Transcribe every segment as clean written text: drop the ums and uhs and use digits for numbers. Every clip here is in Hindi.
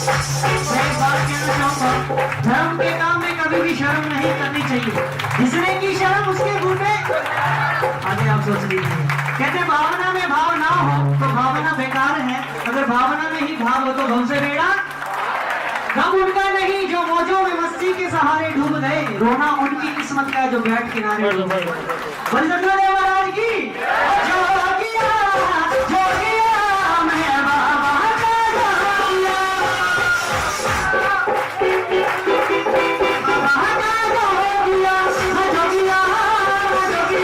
मैं एक बात कहना चाहूंगा, धर्म के काम में कभी भी शर्म नहीं करनी चाहिए। जिसने की शर्म उसके मुंह में आगे आप सोच लीजिए। कहते भावना में भाव ना हो तो भावना बेकार है, अगर भावना में ही भाव हो तो भव से बेड़ा। गम उनका नहीं जो मौजों में मस्ती के सहारे डूब गए, रोना उनकी किस्मत का जो बैठ किनारे डूब गए। बलदेव महाराज की जोगिया जोगिया मैं बाबा का जोगिया, बाबा का जोगिया जोगिया जोगिया जोगिया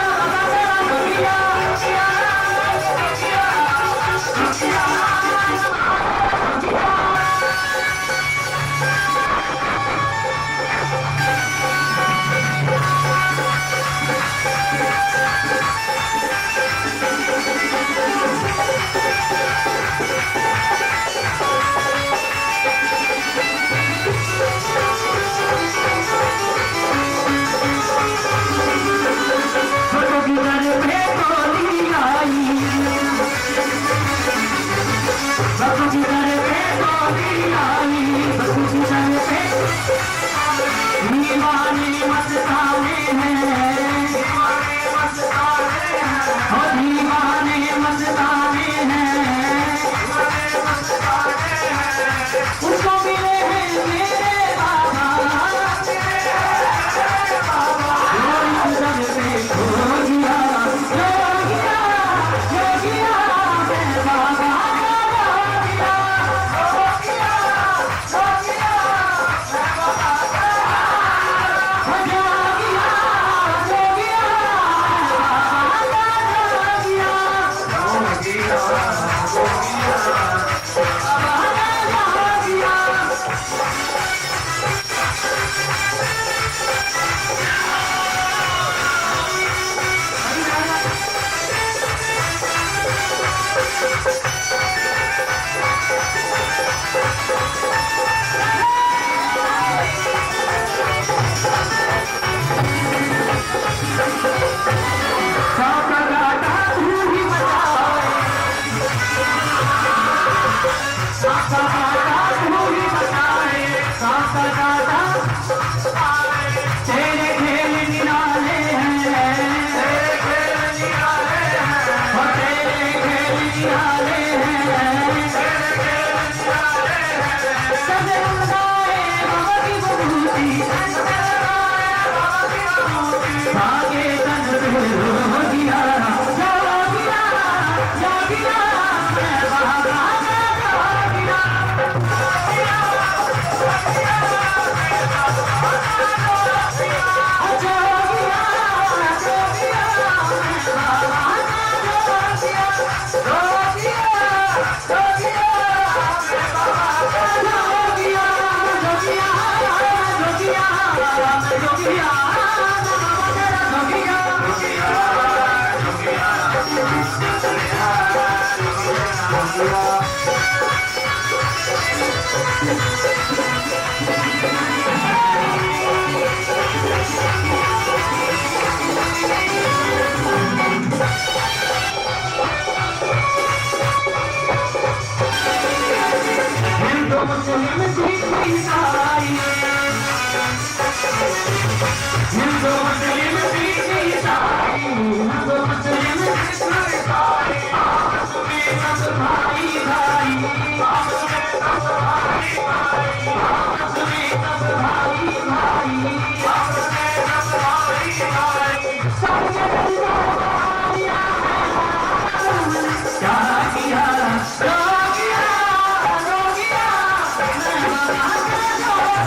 बाबा का जोगिया।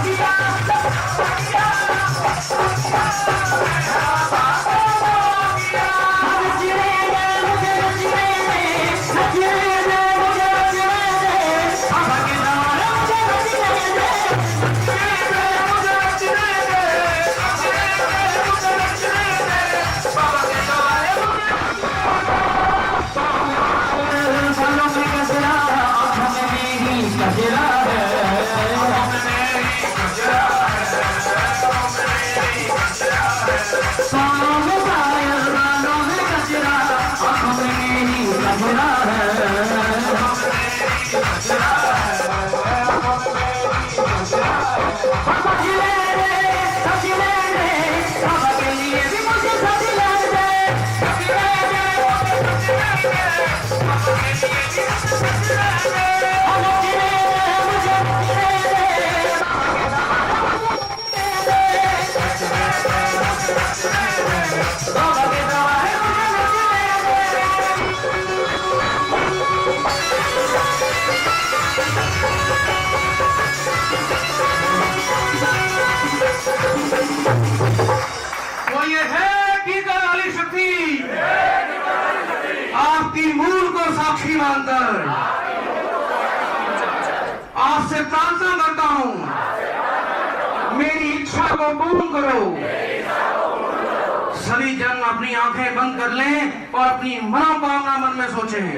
Yeah. आपसे प्रार्थना करता हूं, मेरी इच्छा को पूर्ण करो। सभी जन अपनी आंखें बंद कर लें और अपनी मनोकामना मन में सोचें।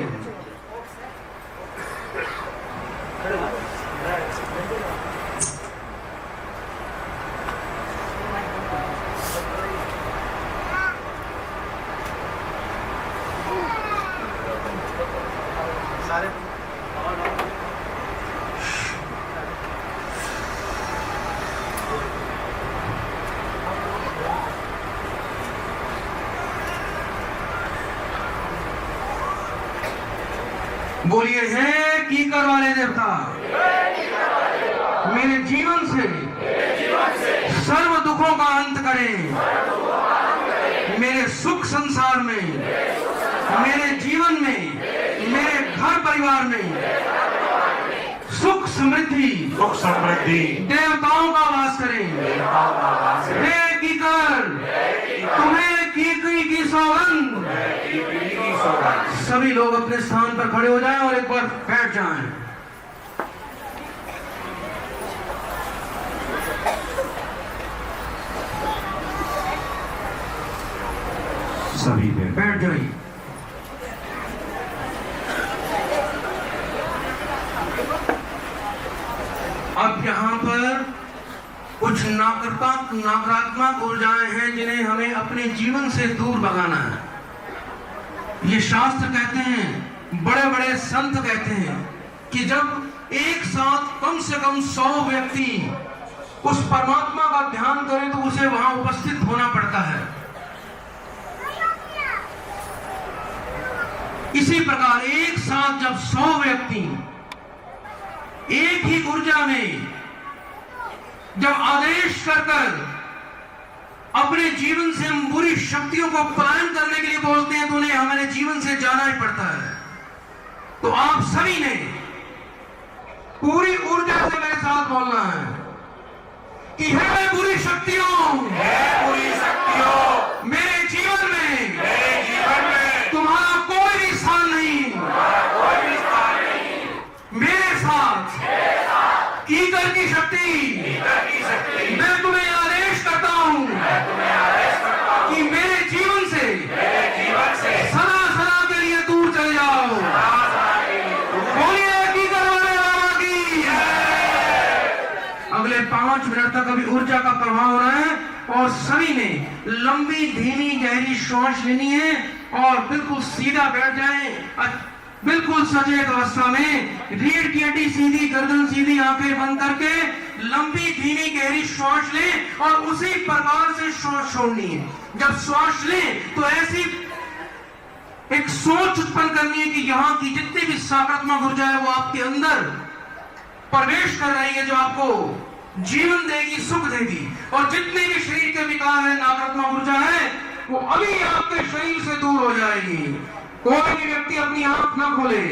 बोलिए, हे कीकर वाले देवता, मेरे जीवन से सर्व दुखों का अंत करें। मेरे सुख संसार में, मेरे जीवन में, मेरे घर परिवार में सुख समृद्धि देवताओं का वास करें। हे कीकर, तुम्हें कीकरी की सौगंध। सभी लोग अपने स्थान पर खड़े हो जाएं और एक बार बैठ जाएं। सभी बैठ जाइए। अब यहाँ पर कुछ नकारात्मक ऊर्जाएं हैं जिन्हें हमें अपने जीवन से दूर भगाना है। ये शास्त्र कहते हैं, बड़े बड़े संत कहते हैं कि जब एक साथ कम से कम 100 व्यक्ति उस परमात्मा का ध्यान करें तो उसे वहां उपस्थित होना पड़ता है। इसी प्रकार एक साथ जब 100 व्यक्ति एक ही ऊर्जा में जब आदेश कर अपने जीवन से हम बुरी शक्तियों को पलायन करने के लिए बोलते हैं तो उन्हें हमारे जीवन से जाना ही पड़ता है। तो आप सभी ने पूरी ऊर्जा से मेरे साथ बोलना है कि हे बुरी शक्तियों, मेरे जीवन में तुम्हारा कोई भी स्थान नहीं। मेरे साथ कीकर की शक्ति, मैं तुम्हें आदेश करता हूं कि मेरे जीवन से सदा सदा के लिए दूर चले जाओ। बोलिए कीकर वाले बाबा की। अगले 5 मिनट तक अभी ऊर्जा का प्रभाव हो रहा है और सभी ने लंबी धीमी गहरी श्वास लेनी है और बिल्कुल सीधा बैठ जाएं। बिल्कुल सचेत अवस्था में रीढ़ की हड्डी सीधी, गर्दन सीधी, आंखें बंद करके लंबी धीमी गहरी श्वास लें और उसी प्रकार से श्वास छोड़नी है। जब श्वास लें तो ऐसी एक सोच उत्पन्न करनी है कि यहाँ की जितनी भी सकारात्मक ऊर्जा है वो आपके अंदर प्रवेश कर रही है, जो आपको जीवन देगी, सुख देगी। और जितने भी शरीर के विकार है, नकारात्मक ऊर्जा है, वो अभी आपके शरीर से दूर हो जाएगी। कोई भी व्यक्ति अपनी आंख न खोले।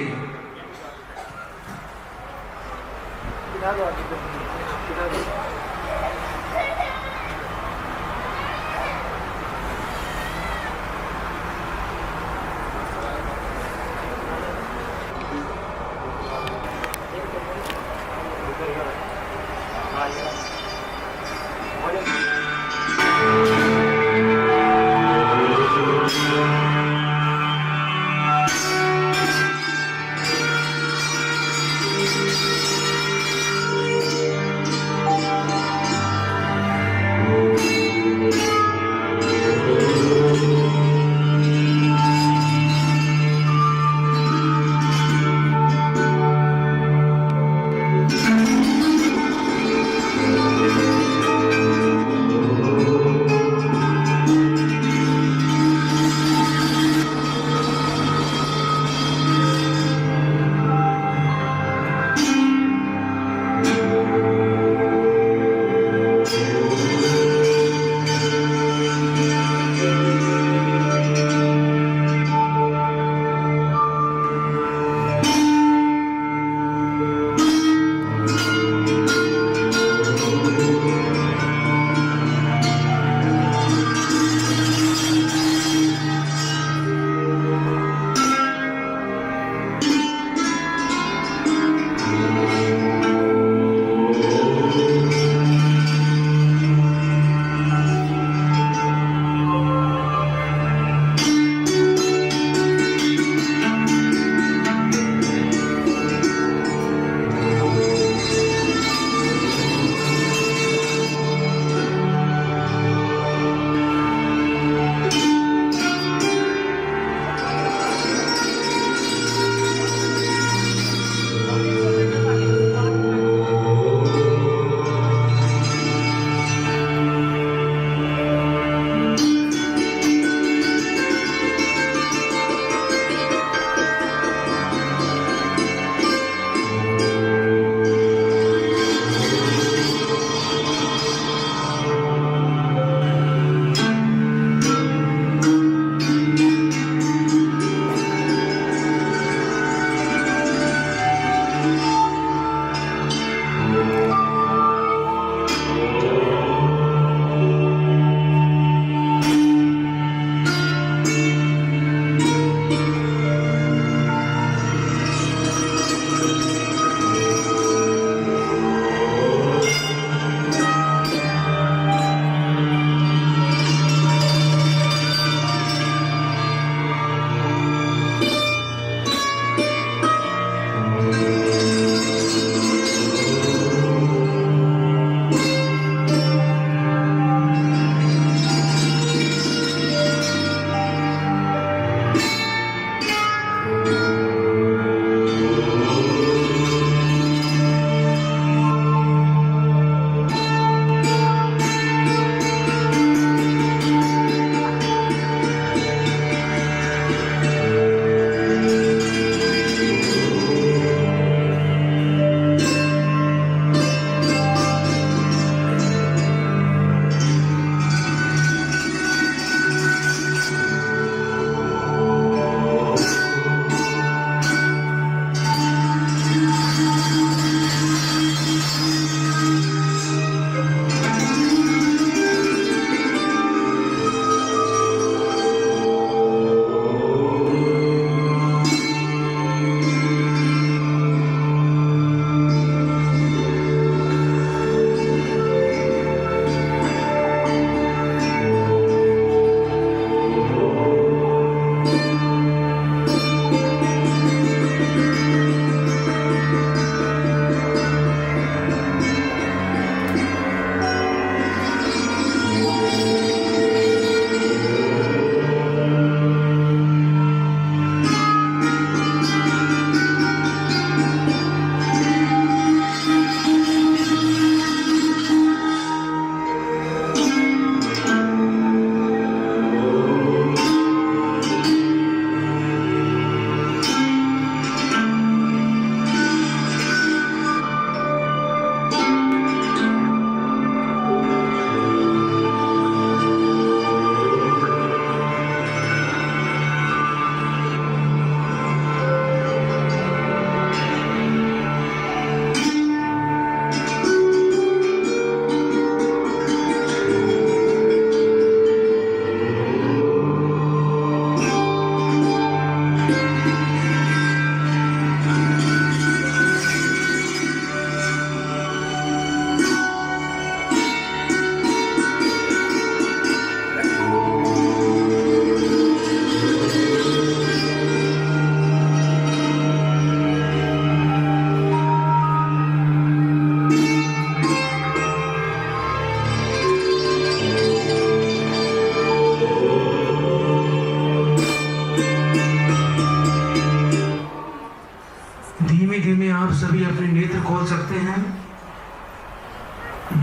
सभी अपने नेत्र खोल सकते हैं।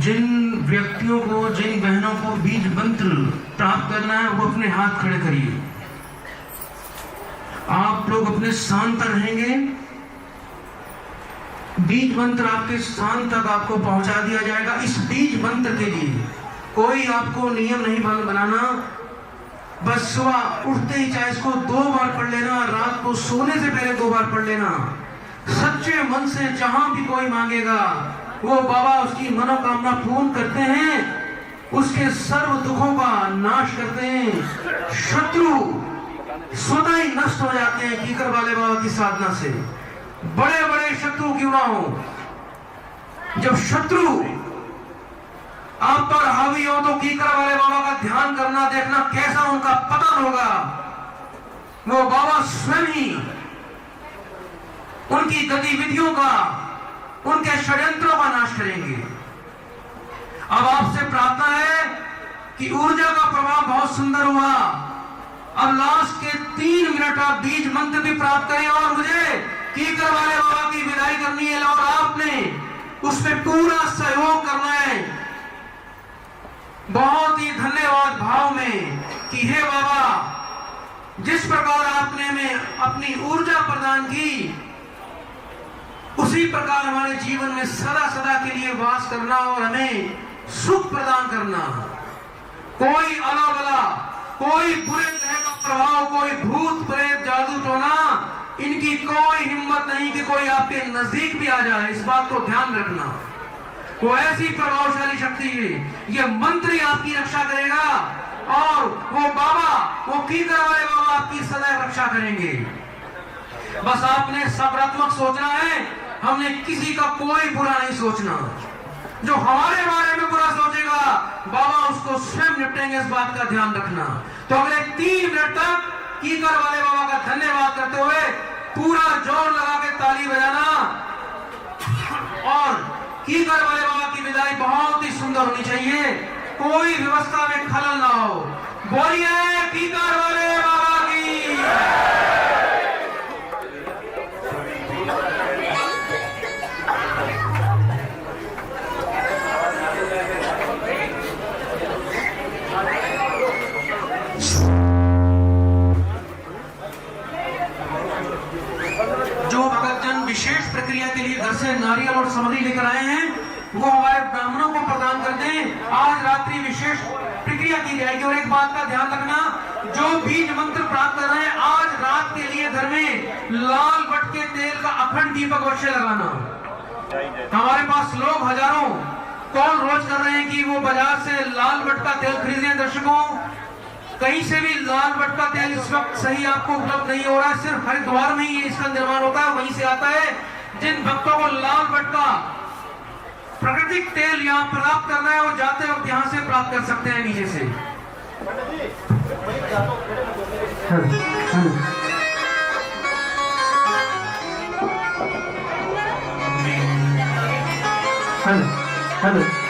जिन व्यक्तियों को, जिन बहनों को बीज मंत्र प्राप्त करना है वो अपने हाथ खड़े करिए। आप लोग अपने स्थान पर रहेंगे, बीज मंत्र आपके स्थान तक आपको पहुंचा दिया जाएगा। इस बीज मंत्र के लिए कोई आपको नियम नहीं बनाना, बस सुबह उठते ही चाहे इसको 2 बार पढ़ लेना, रात को सोने से पहले 2 बार पढ़ लेना। सच्चे मन से जहां भी कोई मांगेगा वो बाबा उसकी मनोकामना पूर्ण करते हैं, उसके सर्व दुखों का नाश करते हैं, शत्रु स्वतः ही नष्ट हो जाते हैं कीकर वाले बाबा की साधना से। बड़े बड़े शत्रु क्यों ना हो, जब शत्रु आप पर हावी हो तो कीकर वाले बाबा का ध्यान करना, देखना कैसा उनका पतन होगा। वो बाबा स्वयं ही उनकी गतिविधियों का, उनके षड्यंत्रों का नाश करेंगे। अब आपसे प्रार्थना है कि ऊर्जा का प्रभाव बहुत सुंदर हुआ। अब लास्ट के 3 मिनट आप बीज मंत्र भी प्राप्त करें और मुझे कीकर वाले बाबा की विदाई करनी है और आपने उसमें पूरा सहयोग करना है। बहुत ही धन्यवाद भाव में कि हे बाबा, जिस प्रकार आपने हमें अपनी ऊर्जा प्रदान की उसी प्रकार हमारे जीवन में सदा सदा के लिए वास करना और हमें सुख प्रदान करना। कोई अलावला, कोई बुरे ग्रह का प्रभाव, कोई भूत प्रेत जादू टोना इनकी कोई हिम्मत नहीं कि कोई आपके नजदीक भी आ जाए। इस बात को ध्यान रखना। वो ऐसी प्रभावशाली शक्ति है, ये मंत्र ही आपकी रक्षा करेगा और वो बाबा, वो कीकर वाले बाबा आपकी सदैव रक्षा करेंगे। बस आपने सकारात्मक सोचना है, हमने किसी का कोई बुरा नहीं सोचना। जो हमारे बारे में बुरा सोचेगा बाबा उसको स्वयं निपटेंगे, इस बात का ध्यान रखना। तो अगले 3 मिनट तक कीकर वाले बाबा का धन्यवाद करते हुए पूरा जोर लगा के ताली बजाना और कीकर वाले बाबा की विदाई बहुत ही सुंदर होनी चाहिए, कोई व्यवस्था में खलल ना हो। बोलिए कीकर वाले बाबा की। जो भक्तजन विशेष प्रक्रिया के लिए घर से नारियल और सामग्री लेकर आए हैं वो हमारे ब्राह्मणों को प्रदान कर दें। आज रात्रि विशेष प्रक्रिया की जाएगी। और एक बात का ध्यान रखना, जो बीज मंत्र प्राप्त कर रहे हैं आज रात के लिए घर में लाल बट के तेल का अखंड दीपक अवश्य लगाना। हमारे पास लोग हजारों कॉल रोज कर रहे हैं कि वो बाजार से लाल बट का तेल खरीद रहे हैं। दर्शकों, कहीं से भी लाल बट का तेल इस वक्त सही आपको उपलब्ध नहीं हो रहा है, सिर्फ हरिद्वार में ही इसका निर्माण होता है, वहीं से आता है। जिन भक्तों को लाल बट का प्राकृतिक तेल यहाँ प्राप्त करना है वो जाते वक्त यहाँ से प्राप्त कर सकते हैं नीचे से। Hello hello